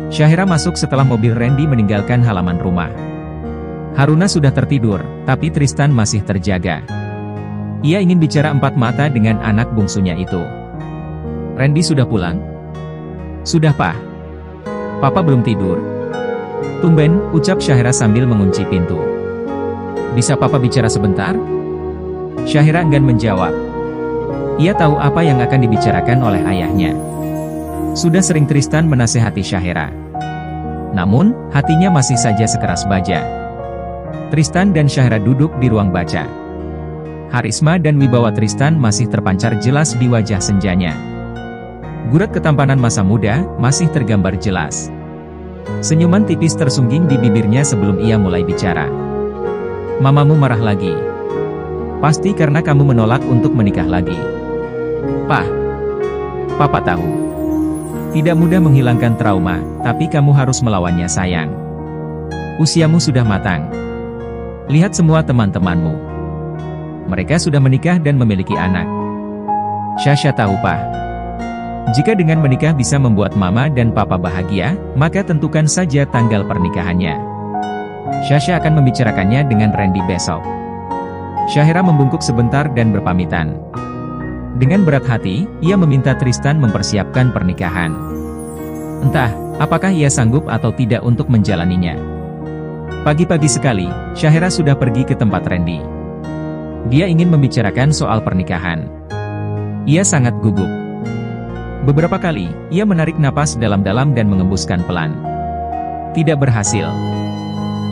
Syahira masuk setelah mobil Randy meninggalkan halaman rumah. Haruna sudah tertidur, tapi Tristan masih terjaga. Ia ingin bicara empat mata dengan anak bungsunya itu. Randy sudah pulang? Sudah, Pak. Papa belum tidur. Tumben, ucap Syahira sambil mengunci pintu. Bisa Papa bicara sebentar? Syahira enggan menjawab. Ia tahu apa yang akan dibicarakan oleh ayahnya. Sudah sering Tristan menasehati Syahira. Namun, hatinya masih saja sekeras baja. Tristan dan Syahira duduk di ruang baca. Harisma dan wibawa Tristan masih terpancar jelas di wajah senjanya. Gurat ketampanan masa muda masih tergambar jelas. Senyuman tipis tersungging di bibirnya sebelum ia mulai bicara. Mamamu marah lagi. Pasti karena kamu menolak untuk menikah lagi. Pak, Papa tahu. Tidak mudah menghilangkan trauma, tapi kamu harus melawannya sayang. Usiamu sudah matang. Lihat semua teman-temanmu. Mereka sudah menikah dan memiliki anak. Syasha tahu, Pak. Jika dengan menikah bisa membuat Mama dan Papa bahagia, maka tentukan saja tanggal pernikahannya. Syasha akan membicarakannya dengan Randy besok. Syahira membungkuk sebentar dan berpamitan. Dengan berat hati, ia meminta Tristan mempersiapkan pernikahan. Entah, apakah ia sanggup atau tidak untuk menjalaninya. Pagi-pagi sekali, Syahira sudah pergi ke tempat Randy. Dia ingin membicarakan soal pernikahan. Ia sangat gugup. Beberapa kali, ia menarik napas dalam-dalam dan mengembuskan pelan. Tidak berhasil.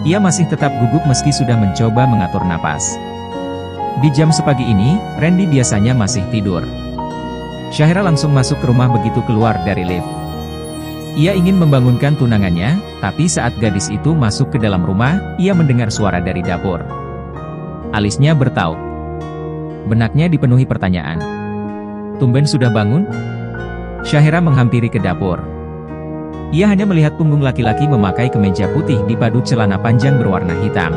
Ia masih tetap gugup meski sudah mencoba mengatur napas. Di jam sepagi ini, Randy biasanya masih tidur. Syahira langsung masuk ke rumah begitu keluar dari lift. Ia ingin membangunkan tunangannya, tapi saat gadis itu masuk ke dalam rumah, ia mendengar suara dari dapur. Alisnya bertaut. Benaknya dipenuhi pertanyaan. Tumben sudah bangun? Syahira menghampiri ke dapur. Ia hanya melihat punggung laki-laki memakai kemeja putih dipadu celana panjang berwarna hitam.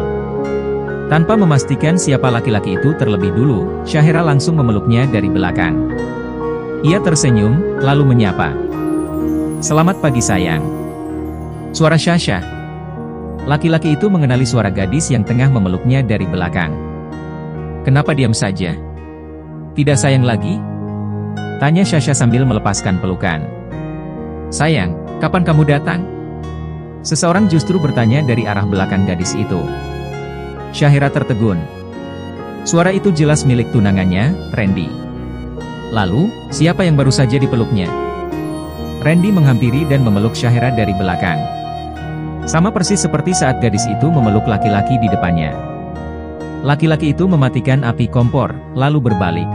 Tanpa memastikan siapa laki-laki itu terlebih dulu, Syahira langsung memeluknya dari belakang. Ia tersenyum, lalu menyapa. Selamat pagi sayang. Suara Syasha. Laki-laki itu mengenali suara gadis yang tengah memeluknya dari belakang. Kenapa diam saja? Tidak sayang lagi? Tanya Syasha sambil melepaskan pelukan. Sayang, kapan kamu datang? Seseorang justru bertanya dari arah belakang gadis itu. Syahira tertegun. Suara itu jelas milik tunangannya, Randy. Lalu, siapa yang baru saja dipeluknya? Randy menghampiri dan memeluk Syahira dari belakang. Sama persis seperti saat gadis itu memeluk laki-laki di depannya. Laki-laki itu mematikan api kompor, lalu berbalik.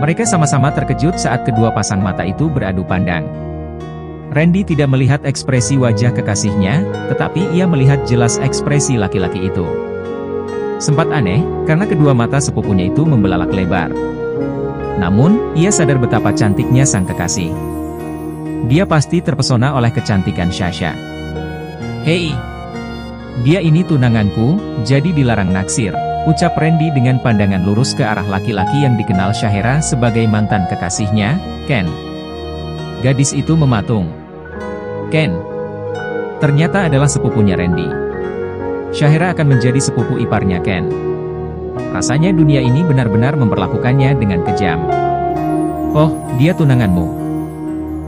Mereka sama-sama terkejut saat kedua pasang mata itu beradu pandang. Randy tidak melihat ekspresi wajah kekasihnya, tetapi ia melihat jelas ekspresi laki-laki itu. Sempat aneh, karena kedua mata sepupunya itu membelalak lebar. Namun, ia sadar betapa cantiknya sang kekasih. Dia pasti terpesona oleh kecantikan Syasha. Hei! Dia ini tunanganku, jadi dilarang naksir. Ucap Randy dengan pandangan lurus ke arah laki-laki yang dikenal Syahira sebagai mantan kekasihnya, Ken. Gadis itu mematung. Ken. Ternyata adalah sepupunya Randy. Syahira akan menjadi sepupu iparnya Ken. Rasanya dunia ini benar-benar memperlakukannya dengan kejam. Oh, dia tunanganmu.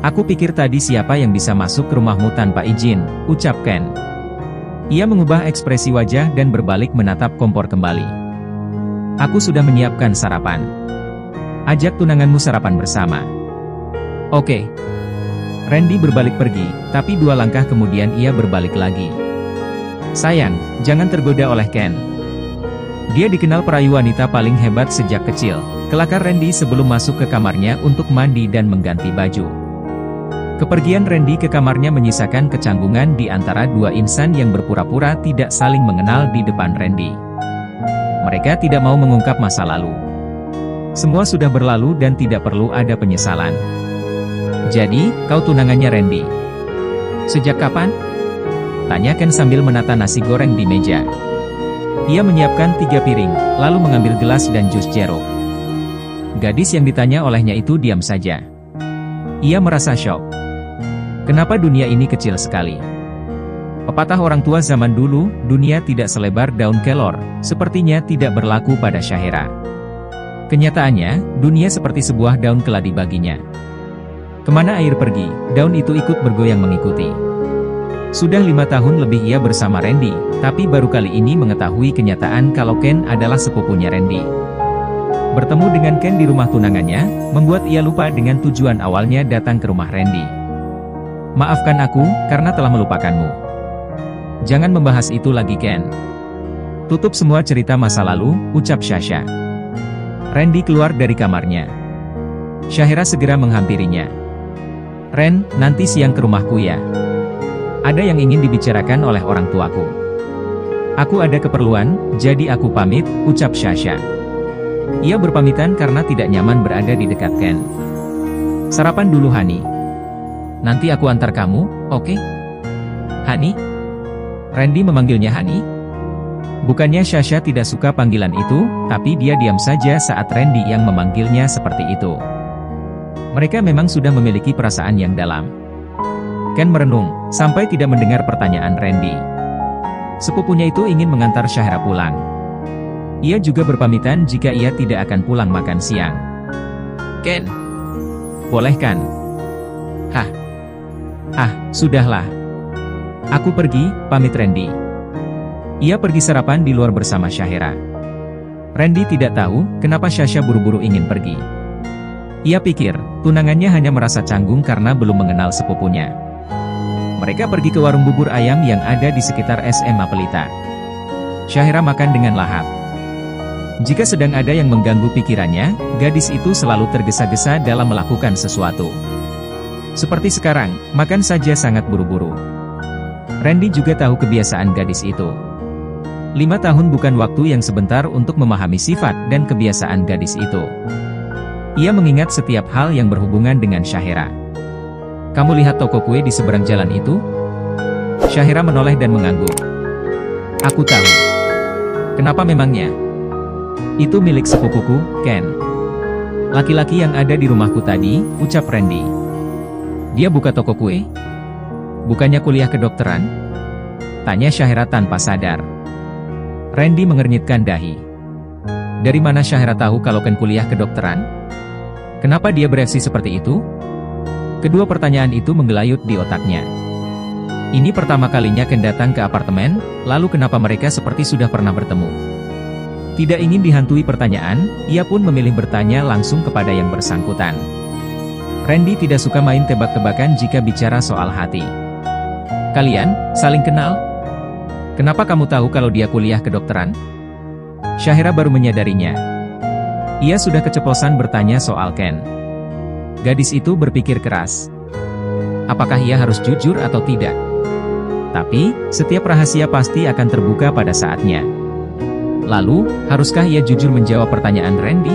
Aku pikir tadi siapa yang bisa masuk ke rumahmu tanpa izin, ucap Ken. Ia mengubah ekspresi wajah dan berbalik menatap kompor kembali. Aku sudah menyiapkan sarapan. Ajak tunanganmu sarapan bersama. Oke. Randy berbalik pergi, tapi 2 langkah kemudian ia berbalik lagi. Sayang, jangan tergoda oleh Ken. Dia dikenal perayu wanita paling hebat sejak kecil, kelakar Randy sebelum masuk ke kamarnya untuk mandi dan mengganti baju. Kepergian Randy ke kamarnya menyisakan kecanggungan di antara 2 insan yang berpura-pura tidak saling mengenal di depan Randy. Mereka tidak mau mengungkap masa lalu. Semua sudah berlalu dan tidak perlu ada penyesalan. Jadi, kau tunangannya Randy. Sejak kapan? Tanya Ken sambil menata nasi goreng di meja. Ia menyiapkan 3 piring, lalu mengambil gelas dan jus jeruk. Gadis yang ditanya olehnya itu diam saja. Ia merasa syok. Kenapa dunia ini kecil sekali? Pepatah orang tua zaman dulu, dunia tidak selebar daun kelor, sepertinya tidak berlaku pada Syahira. Kenyataannya, dunia seperti sebuah daun keladi baginya. Kemana air pergi, daun itu ikut bergoyang mengikuti. Sudah 5 tahun lebih ia bersama Randy, tapi baru kali ini mengetahui kenyataan kalau Ken adalah sepupunya Randy. Bertemu dengan Ken di rumah tunangannya, membuat ia lupa dengan tujuan awalnya datang ke rumah Randy. Maafkan aku, karena telah melupakanmu. Jangan membahas itu lagi Ken. Tutup semua cerita masa lalu, ucap Sasha. Randy keluar dari kamarnya. Syahira segera menghampirinya. Ren, nanti siang ke rumahku ya. Ada yang ingin dibicarakan oleh orang tuaku. Aku ada keperluan, jadi aku pamit, ucap Sasha. Ia berpamitan karena tidak nyaman berada di dekat Ken. Sarapan dulu Hani. Nanti aku antar kamu, oke? Hani? Randy memanggilnya Hani. Bukannya Sasha tidak suka panggilan itu, tapi dia diam saja saat Randy yang memanggilnya seperti itu. Mereka memang sudah memiliki perasaan yang dalam. Ken merenung, sampai tidak mendengar pertanyaan Randy. Sepupunya itu ingin mengantar Syahira pulang. Ia juga berpamitan jika ia tidak akan pulang makan siang. Ken, boleh kan? Sudahlah. Aku pergi, pamit Randy. Ia pergi sarapan di luar bersama Syahira. Randy tidak tahu, kenapa Sasha buru-buru ingin pergi. Ia pikir, tunangannya hanya merasa canggung karena belum mengenal sepupunya. Mereka pergi ke warung bubur ayam yang ada di sekitar SMA Pelita. Syahira makan dengan lahap. Jika sedang ada yang mengganggu pikirannya, gadis itu selalu tergesa-gesa dalam melakukan sesuatu. Seperti sekarang, makan saja sangat buru-buru. Randy juga tahu kebiasaan gadis itu. 5 tahun bukan waktu yang sebentar untuk memahami sifat dan kebiasaan gadis itu. Ia mengingat setiap hal yang berhubungan dengan Syahira. Kamu lihat toko kue di seberang jalan itu? Syahira menoleh dan mengangguk. Aku tahu. Kenapa memangnya? Itu milik sepupuku, Ken. Laki-laki yang ada di rumahku tadi, ucap Randy. Dia buka toko kue? Bukannya kuliah kedokteran? Tanya Syahira tanpa sadar. Randy mengernyitkan dahi. Dari mana Syahira tahu kalau Ken kuliah kedokteran? Kenapa dia bereaksi seperti itu? Kedua pertanyaan itu menggelayut di otaknya. Ini pertama kalinya Ken datang ke apartemen, lalu kenapa mereka seperti sudah pernah bertemu? Tidak ingin dihantui pertanyaan, ia pun memilih bertanya langsung kepada yang bersangkutan. Randy tidak suka main tebak-tebakan jika bicara soal hati. Kalian, saling kenal? Kenapa kamu tahu kalau dia kuliah kedokteran? Syahira baru menyadarinya. Ia sudah keceplosan bertanya soal Ken. Gadis itu berpikir keras. Apakah ia harus jujur atau tidak? Tapi, setiap rahasia pasti akan terbuka pada saatnya. Lalu, haruskah ia jujur menjawab pertanyaan Randy?